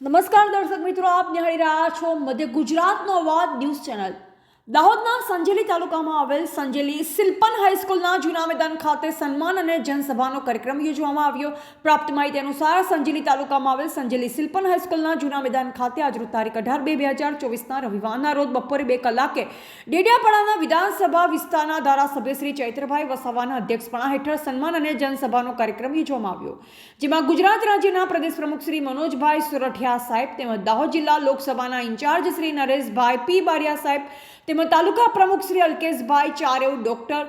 નમસ્કાર દર્શક મિત્રો, આપ નિહાળી રહ્યા છો મધ્ય ગુજરાતનો અવાજ ન્યૂઝ ચેનલ। દાહોદના સંજેલી તાલુકામાં આવેલ સંજેલી સિલ્પન હાઈસ્કૂલના જૂના મેદાન ખાતે સન્માન અને જનસભાનો કાર્યક્રમ યોજવામાં આવ્યો। પ્રાપ્ત માહિતી અનુસાર સંજેલી તાલુકામાં આવેલ સંજેલી સિલ્પન હાઈસ્કૂલના જૂના મેદાન ખાતે આજરોજ તારીખ 18/2/2024ના રવિવારના રોજ બપોરે 2 કલાકે ડેડિયાપાડાના વિધાનસભા વિસ્તારના ધારાસભ્ય શ્રી ચૈતરભાઈ વસાવાના અધ્યક્ષપણા હેઠળ સન્માન અને જનસભાનો કાર્યક્રમ યોજવામાં આવ્યો, જેમાં ગુજરાત રાજ્યના પ્રદેશ પ્રમુખ શ્રી મનોજભાઈ સુરઠિયા સાહેબ તેમજ દાહોદ જિલ્લા લોકસભાના ઇન્ચાર્જ શ્રી નરેશભાઈ પી બારિયા સાહેબ તેમજ તાલુકા પ્રમુખ શ્રી અલ્કેશભાઈ ચારેવ, ડોક્ટર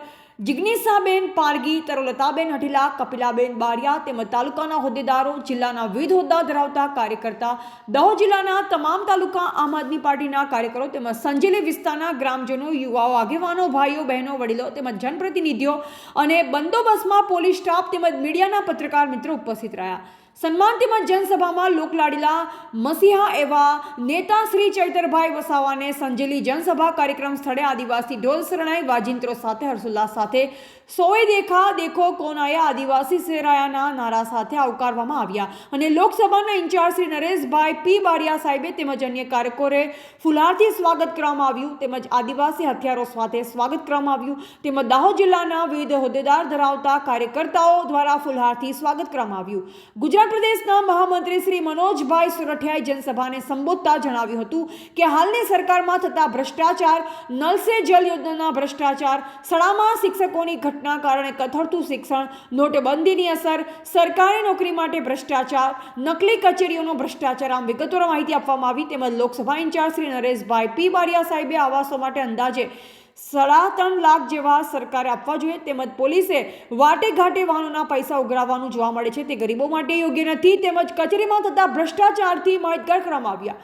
જિગ્નેશાબેન પારગી, તરોલતાબેન હઠીલા, કપિલાબેન બારિયા તેમજ તાલુકાના હોદ્દેદારો, જિલ્લાના વિવિધ હોદ્દા ધરાવતા કાર્યકર્તા, દાહોદ જિલ્લાના તમામ તાલુકા આમ આદમી પાર્ટીના કાર્યકરો તેમજ સંજેલી વિસ્તારના ગ્રામજનો, યુવાઓ, આગેવાનો, ભાઈઓ બહેનો, વડીલો તેમજ જનપ્રતિનિધિઓ અને બંદોબસ્તમાં પોલીસ સ્ટાફ તેમજ મીડિયાના પત્રકાર મિત્રો ઉપસ્થિત રહ્યા। સન્માન તેમજ જનસભામાં લોકલાડીલા મસીહા એવા નેતા શ્રી ચૈતરભાઈ વસાવાને સંજેલી જનસભા કાર્યક્રમ સ્થળે આદિવાસી ઢોલ શરણાઈ વાજિંત્રો સાથે હર્ષોલ્લાસ સાથે સોએ દેખા દેખો કોન આયા આદિવાસી શેરાયાના નારા સાથે આવકારવામાં આવ્યા અને લોકસભાના ઇન્ચાર્જ શ્રી નરેશભાઈ પી બારિયા સાહેબે તેમજ અન્ય કાર્યકરોએ ફુલહારથી સ્વાગત કરવામાં આવ્યું તેમજ આદિવાસી હથિયારો સાથે સ્વાગત કરવામાં આવ્યું તેમજ દાહોદ જિલ્લાના વિવિધ હોદ્દેદાર ધરાવતા કાર્યકર્તાઓ દ્વારા ફુલહારથી સ્વાગત કરવામાં આવ્યું। ગુજરાત પ્રદેશના મહામંત્રી શ્રી મનોજભાઈ સુરઠિયાએ જનસભાને સંબોધતા જણાવ્યું હતું કે હાલની સરકારમાં થતા ભ્રષ્ટાચાર, નલ સે જલ યોજનાના ભ્રષ્ટાચાર, શાળામાં શિક્ષકોની ઘટના કારણે કથળતું શિક્ષણ, નોટબંધીની અસર, સરકારી નોકરી માટે ભ્રષ્ટાચાર, નકલી કચેરીઓનો ભ્રષ્ટાચાર આમ વિગતવાર માહિતી આપવામાં આવી તેમજ લોકસભા ઇન્ચાર્જ શ્રી નરેશભાઈ પી બારિયા સાહેબે આવાસો માટે અંદાજે 3.5 લાખ જેવા સરકારે આપવા જોઈએ તેમજ પોલીસે વાટે ઘાટે વાહનોના પૈસા ઉઘરાવવાનું જોવા મળે છે તે ગરીબો માટે યોગ્ય નથી તેમજ કચેરીમાં થતા ભ્રષ્ટાચારથી માહિતગાર કરવામાં આવ્યા।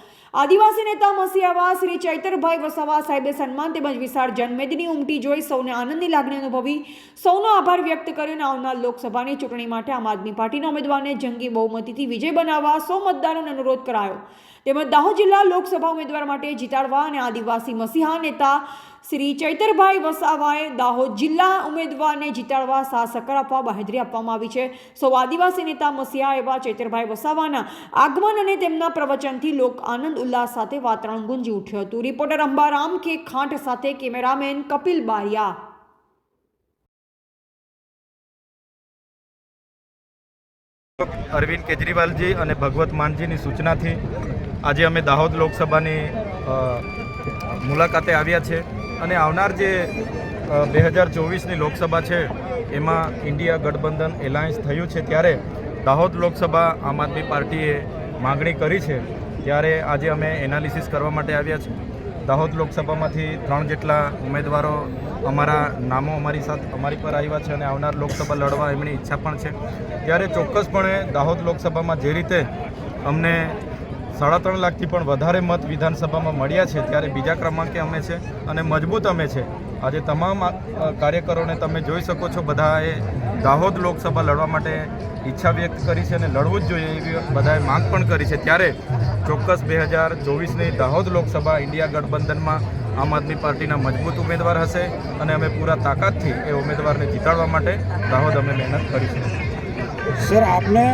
આદિવાસી નેતા મસીહાવા શ્રી ચૈતરભાઈ વસાવા સાહેબે સન્માન તેમજ વિશાળ જનમેદની ઉમટી જોઈ સૌને આનંદની લાગણી અનુભવી સૌનો આભાર વ્યક્ત કર્યો અને આવનાર લોકસભાની ચૂંટણી માટે આમ આદમી પાર્ટીના ઉમેદવારને જંગી બહુમતીથી વિજય બનાવવા સૌ મતદારોને અનુરોધ કરાયો તેમજ દાહોદ જિલ્લા લોકસભા ઉમેદવાર માટે જીતાડવા અને આદિવાસી મસીહા નેતા શ્રી ચૈતરભાઈ વસાવાએ દાહોદ જિલ્લા ઉમેદવારને જીતાડવા સાહસકર આપવા બાહેધરી આપવામાં આવી છે। સૌ આદિવાસી નેતા મસીહા એવા ચૈતરભાઈ વસાવાના આગમન અને તેમના પ્રવચનથી લોક આનંદ ઉલ્લાસ સાથે વાતાવરણ ગુંજી ઉઠ્યું હતું। રિપોર્ટર અંબારામ કે ખાંટ સાથે કેમેરામેન કપિલ બારિયા। અરવિંદ કેજરીવાલજી અને ભગવત માનજીની સૂચનાથી આજે અમે દાહોદ લોકસભાની મુલાકાતે આવ્યા છે અને આવનાર જે 2024ની લોકસભા છે એમાં ઇન્ડિયા ગઠબંધન એલાયન્સ થયું છે ત્યારે દાહોદ લોકસભા આમ આદમી પાર્ટીએ માગણી કરી છે ત્યારે આજે અમે એનાલિસિસ કરવા માટે આવ્યા છીએ। દાહોદ લોકસભામાંથી 3 જેટલા ઉમેદવારો અમારા નામો અમારી પર આવ્યા છે અને આવનાર લોકસભા લડવા એમની ઈચ્છા પણ છે ત્યારે ચોક્કસપણે દાહોદ લોકસભામાં જે રીતે અમને 3.5 લાખથી પણ વધારે મત વિધાનસભામાં મળ્યા છે ત્યારે બીજા ક્રમાંકે અમે છે અને મજબૂત અમે છે। આજે તમામ કાર્યકરોને તમે જોઈ શકો છો, બધાએ દાહોદ લોકસભા લડવા માટે ઈચ્છા વ્યક્ત કરી છે અને લડવું જ જોઈએ એવી બધાએ માંગ પણ કરી છે ત્યારે ચોક્કસ 2024ની દાહોદ લોકસભા ઇન્ડિયા ગઠબંધનમાં આમ આદમી પાર્ટીના મજબૂત ઉમેદવાર હશે અને અમે પૂરા તાકાતથી એ ઉમેદવારને જીતાડવા માટે દાહોદ અમે મહેનત કરીશું। સર, આપને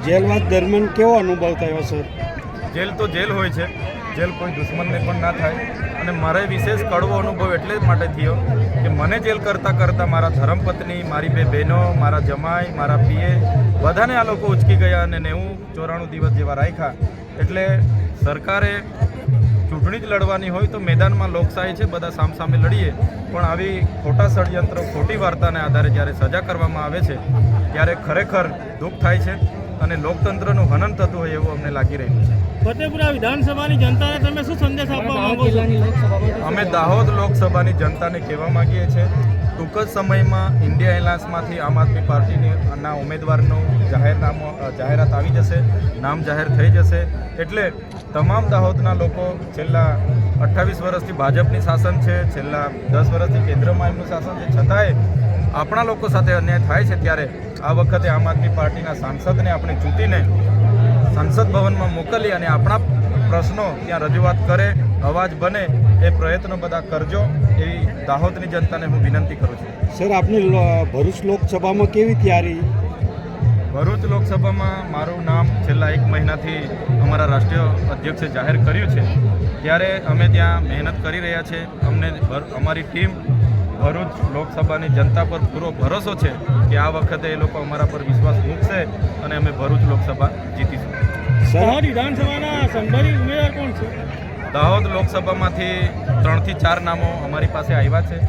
જેલવાસ દરમિયાન કેવો અનુભવ થયો સર? જેલ તો જેલ હોય છે, જેલ કોઈ દુશ્મનને પણ ના થાય અને મારે વિશેષ કડવો અનુભવ એટલે જ માટે થયો કે મને જેલ કરતાં મારા ધર્મપત્ની, મારી 2 બહેનો, મારા જમાઈ, મારા પીએ બધાને આ લોકો ઉચકી ગયા અને 94 દિવસ જેવા રાખ્યા। એટલે સરકારે ચૂંટણી જ લડવાની હોય તો મેદાનમાં લોકશાહી છે, બધા સામસામે લડીએ, પણ આવી ખોટા ષડયંત્રો, ખોટી વાર્તાને આધારે જ્યારે સજા કરવામાં આવે છે ત્યારે ખરેખર દુઃખ થાય છે અને લોકતંત્રનું હનન થતું હોય એવું અમને લાગી રહ્યું છે। ફતેપુરા વિધાનસભાની જનતાને તમે શું સંદેશ આપવા માંગો છો? અમે દાહોદ લોકસભાની જનતાને કહેવા માંગીએ છીએ ટૂંક જ સમયમાં ઇન્ડિયા એલાયન્સમાંથી આમ આદમી પાર્ટીના ઉમેદવારનું જાહેરાત આવી જશે, નામ જાહેર થઈ જશે એટલે તમામ દાહોદના લોકો છેલ્લા 28 વર્ષથી ભાજપની શાસન છે, છેલ્લા 10 વર્ષથી કેન્દ્રમાં એમનું શાસન છે, છતાંય આપણા લોકો સાથે અન્યાય થાય છે ત્યારે આ વખતે આમ આદમી પાર્ટીના સાંસદને આપણે ચૂંટીને સંસદ ભવનમાં મોકલી અને આપણા પ્રશ્નો ત્યાં રજૂઆત કરે, અવાજ બને એ પ્રયત્નો બધા કરજો એવી દાહોદની જનતાને હું વિનંતી કરું છું। સર, આપની ભરૂચ લોકસભામાં કેવી તૈયારી ભરૂચ લોકસભામાં મારું નામ છેલ્લા 1 મહિનાથી અમારા રાષ્ટ્રીય અધ્યક્ષે જાહેર કર્યું છે ત્યારે અમે ત્યાં મહેનત કરી રહ્યા છે. અમને અમારી ટીમ ભરૂચ લોકસભાની જનતા પર પૂરો ભરોસો છે કે આ વખતે એ લોકો અમારા પર વિશ્વાસ મૂકશે અને અમે ભરૂચ લોકસભા જીતીશું. દાહોદ વિધાનસભાના સંભવિત ઉમેદવાર કોણ છે? દાહોદ લોકસભામાંથી 3 થી 4 નામો અમારી પાસે આવ્યા છે.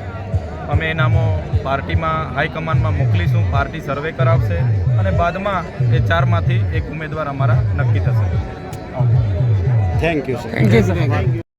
અમે એ નામો પાર્ટીમાં હાઈકમાન્ડમાં મોકલીશું. પાર્ટી સર્વે કરાવશે અને બાદમાં એ 4માંથી એક ઉમેદવાર અમારા નક્કી થશે. Thank you sir.